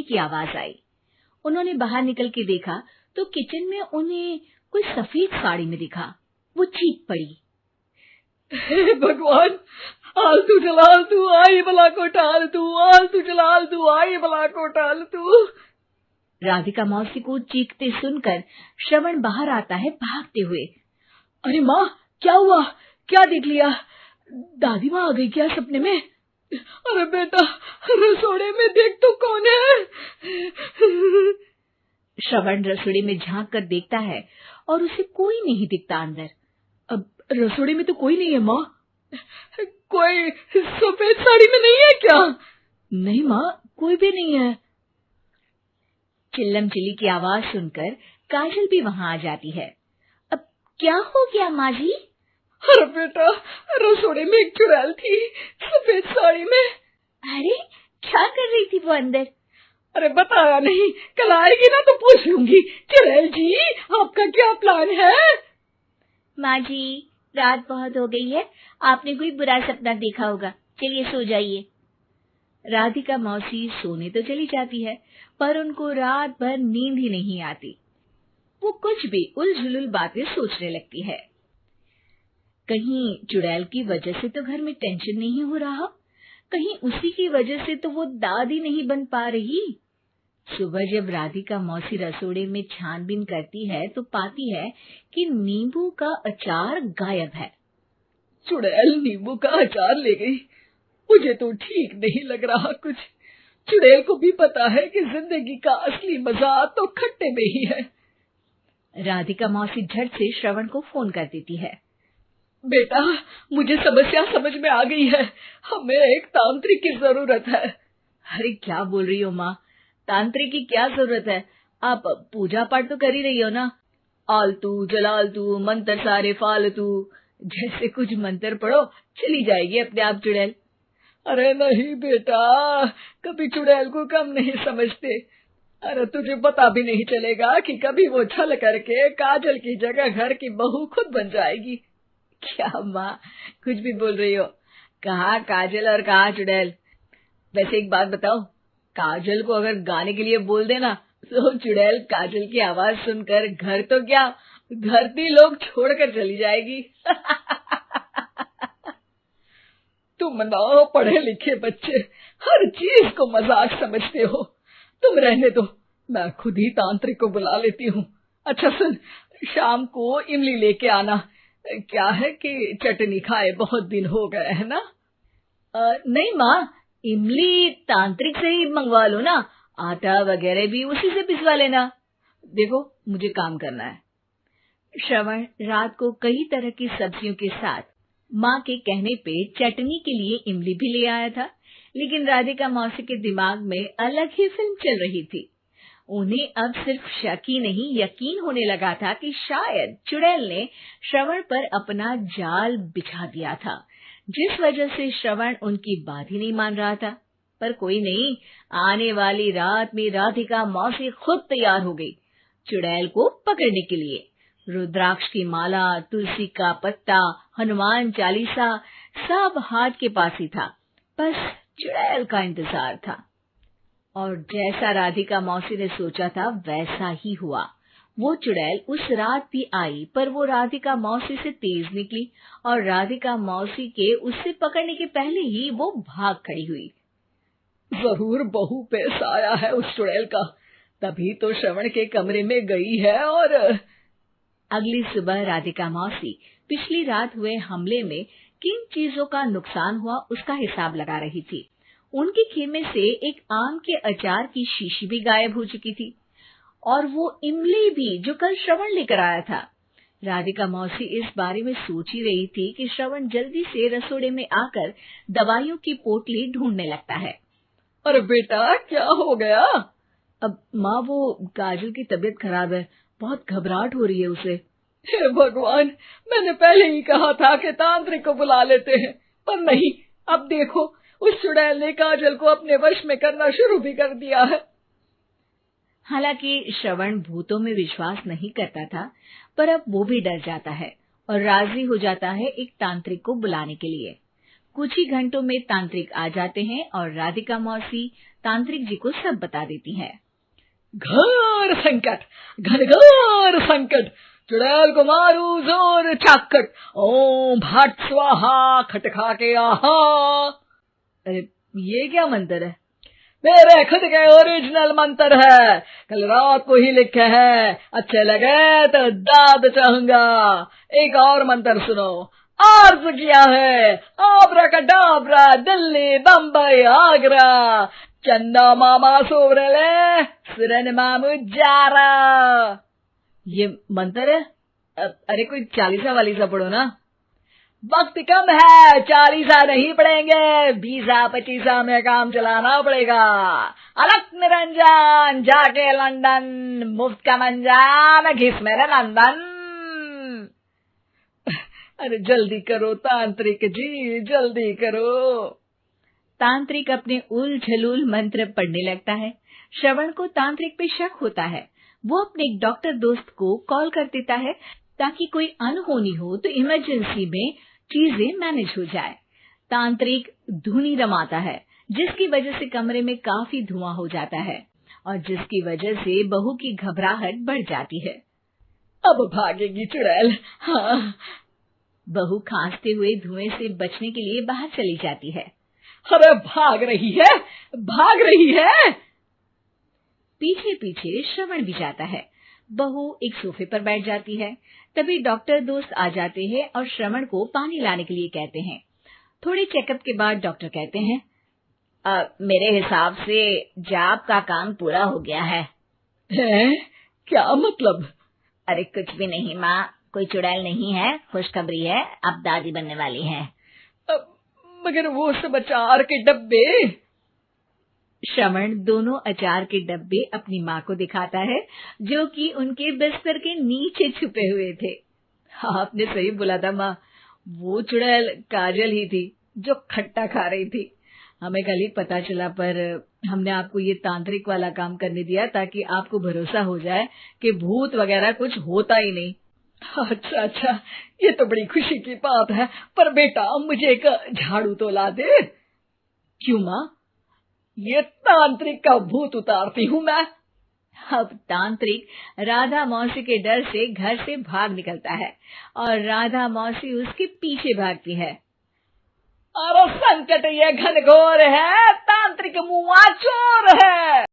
की आवाज आई। उन्होंने बाहर निकल के देखा तो किचन में उन्हें कोई सफेद साड़ी में दिखा। वो चीख पड़ी, हे भगवान, आलतू जलालतू आई भला को टालतू, आलतू जलालतू आई भला को टालतू। राधिका मौसी को चीखते सुनकर श्रवण बाहर आता है भागते हुए। अरे माँ, क्या हुआ? क्या देख लिया? दादी माँ आ गई क्या सपने में? अरे बेटा, रसोड़े में देख तो कौन है? श्रवण रसोड़े में झांक कर देखता है और उसे कोई नहीं दिखता अंदर। अब रसोड़े में तो कोई नहीं है माँ। कोई सफेद साड़ी में नहीं है क्या? नहीं माँ, कोई भी नहीं है। चिल्लम चिल्ली की आवाज सुनकर काजल भी वहां आ जाती है। अब क्या हो गया माँ जी? अरे बेटा, रसोड़े में एक चुड़ैल थी सफेद साड़ी में। अरे क्या कर रही थी वो अंदर? अरे बताया नहीं, कल आएगी ना तो पूछ लूंगी। चुड़ैल जी, आपका क्या प्लान है? माँ जी, रात बहुत हो गई है, आपने कोई बुरा सपना देखा होगा, चलिए सो जाइए। राधिका मौसी सोने तो चली जाती है पर उनको रात भर नींद ही नहीं आती। वो कुछ भी उलझुल बातें सोचने लगती है। कहीं चुड़ैल की वजह से तो घर में टेंशन नहीं हो रहा, कहीं उसी की वजह से तो वो दादी नहीं बन पा रही। सुबह जब राधिका मौसी रसोड़े में छानबीन करती है तो पाती है कि नींबू का अचार गायब है। चुड़ैल नींबू का अचार ले गई, मुझे तो ठीक नहीं लग रहा कुछ। चुड़ैल को भी पता है कि जिंदगी का असली मजा तो खट्टे में ही है। राधिका मौसी झट से श्रवण को फोन कर देती है। बेटा, मुझे समस्या समझ में आ गई है, हमें एक तांत्रिक की जरूरत है। अरे क्या बोल रही हो माँ, तांत्रिक की क्या जरूरत है? आप पूजा पाठ तो कर ही रही हो ना। आलतू जलालतू मंत्र सारे फालतू, जैसे कुछ मंत्र पढ़ो, चली जाएगी अपने आप चुड़ैल। अरे नहीं बेटा, कभी चुड़ैल को कम नहीं समझते। अरे तुझे पता भी नहीं चलेगा कि कभी वो छल करके काजल की जगह घर की बहू खुद बन जाएगी। क्या माँ, कुछ भी बोल रही हो? कहाँ काजल और कहाँ चुड़ैल? वैसे एक बात बताओ, काजल को अगर गाने के लिए बोल देना तो चुड़ैल काजल की आवाज सुनकर घर तो क्या, धरती लोग छोड़कर चली जाएगी। तुम ना पढ़े लिखे बच्चे हर चीज को मजाक समझते हो। तुम रहने दो, मैं खुद ही तांत्रिक को बुला लेती हूँ। अच्छा सुन, शाम को इमली लेके आना। क्या है कि चटनी खाए बहुत दिन हो गए है ना? नहीं माँ, इमली तांत्रिक से ही मंगवा लो ना, आटा वगैरह भी उसी से पिसवा लेना। देखो मुझे काम करना है। श्रवण रात को कई तरह की सब्जियों के साथ माँ के कहने पे चटनी के लिए इमली भी ले आया था, लेकिन राधिका मौसी के दिमाग में अलग ही फिल्म चल रही थी। उन्हें अब सिर्फ शक ही नहीं यकीन होने लगा था कि शायद चुड़ैल ने श्रवण पर अपना जाल बिछा दिया था, जिस वजह से श्रवण उनकी बात ही नहीं मान रहा था। पर कोई नहीं, आने वाली रात में राधिका मौसी खुद तैयार हो गई चुड़ैल को पकड़ने के लिए। रुद्राक्ष की माला, तुलसी का पत्ता, हनुमान चालीसा सब हाथ के पास ही था, बस चुड़ैल का इंतजार था। और जैसा राधिका मौसी ने सोचा था वैसा ही हुआ। वो चुड़ैल उस रात भी आई, पर वो राधिका मौसी से तेज निकली और राधिका मौसी के उससे पकड़ने के पहले ही वो भाग खड़ी हुई। जरूर बहू पे साया है उस चुड़ैल का, तभी तो श्रवण के कमरे में गई है। और अगली सुबह राधिका मौसी पिछली रात हुए हमले में किन चीजों का नुकसान हुआ उसका हिसाब लगा रही थी। उनके खेमे से एक आम के अचार की शीशी भी गायब हो चुकी थी और वो इमली भी जो कल श्रवण लेकर आया था। राधिका मौसी इस बारे में सोच ही रही थी कि श्रवण जल्दी से रसोड़े में आकर दवाइयों की पोटली ढूंढने लगता है। अरे बेटा, क्या हो गया? अब माँ, वो काजल की तबीयत खराब है, बहुत घबराहट हो रही है उसे। हे भगवान, मैंने पहले ही कहा था कि तांत्रिक को बुला लेते हैं, पर नहीं, अब देखो उस चुड़ैल ने काजल को अपने वश में करना शुरू भी कर दिया है। हालांकि श्रवण भूतों में विश्वास नहीं करता था, पर अब वो भी डर जाता है और राजी हो जाता है एक तांत्रिक को बुलाने के लिए। कुछ ही घंटों में तांत्रिक आ जाते हैं और राधिका मौसी तांत्रिक जी को सब बता देती है। घोर संकट, घनघोर संकट, चुड़ैल को मारू जोर चाकट, ओम भट स्वाहा खटखा के आहा। अरे ये क्या मंत्र है? मेरे खुद के ओरिजिनल मंत्र है, कल रात को ही लिखे हैं, अच्छे लगे तो दाद चाहूंगा। एक और मंत्र सुनो। अर्ज किया है आब्राकडाब्रा, दिल्ली बम्बई आगरा, चंदा मामा सोवरले सुरन मामू जारा। ये मंत्र है? अरे कोई 40 वालीसा पढ़ो ना। वक्त कम है, 40 नहीं पड़ेंगे, 20-25 में काम चलाना पड़ेगा। अलग निरंजन जाके लंदन, मुफ्त का मंजान घिस मेरे नंदन। अरे जल्दी करो तांत्रिक जी, जल्दी करो। तांत्रिक अपने उल झलूल मंत्र पढ़ने लगता है। श्रवण को तांत्रिक पे शक होता है। वो अपने एक डॉक्टर दोस्त को कॉल कर देता है ताकि कोई अनहोनी हो तो इमरजेंसी में चीजें मैनेज हो जाए। तांत्रिक धुनी रमाता है, जिसकी वजह से कमरे में काफी धुआं हो जाता है और जिसकी वजह से बहू की घबराहट बढ़ जाती है। अब भागेगी चुड़ैल। हाँ। बहू खांसते हुए धुएं से बचने के लिए बाहर चली जाती है। अरे भाग रही है, भाग रही है। पीछे पीछे श्रवण भी जाता है। बहू एक सोफे पर बैठ जाती है। तभी डॉक्टर दोस्त आ जाते हैं और श्रवण को पानी लाने के लिए कहते हैं। थोड़े चेकअप के बाद डॉक्टर कहते हैं, मेरे हिसाब से जाप का काम पूरा हो गया है। क्या मतलब? अरे कुछ भी नहीं माँ, कोई चुड़ैल नहीं है, खुशखबरी है, अब दादी बनने वाली है। मगर वो सब अचार के डब्बे। श्रवण दोनों अचार के डब्बे अपनी माँ को दिखाता है, जो कि उनके बिस्तर के नीचे छुपे हुए थे। आपने सही बोला था माँ, वो चुड़ैल काजल ही थी जो खट्टा खा रही थी। हमें कल ही पता चला, पर हमने आपको ये तांत्रिक वाला काम करने दिया ताकि आपको भरोसा हो जाए कि भूत वगैरह कुछ होता ही नहीं। अच्छा अच्छा, ये तो बड़ी खुशी की बात है। पर बेटा मुझे एक झाड़ू तो ला दे। क्यों माँ? ये तांत्रिक का भूत उतारती हूँ मैं। अब तांत्रिक राधा मौसी के डर से घर से भाग निकलता है और राधा मौसी उसके पीछे भागती है। अरे संकट ये घनघोर है, तांत्रिक मुआ चोर है।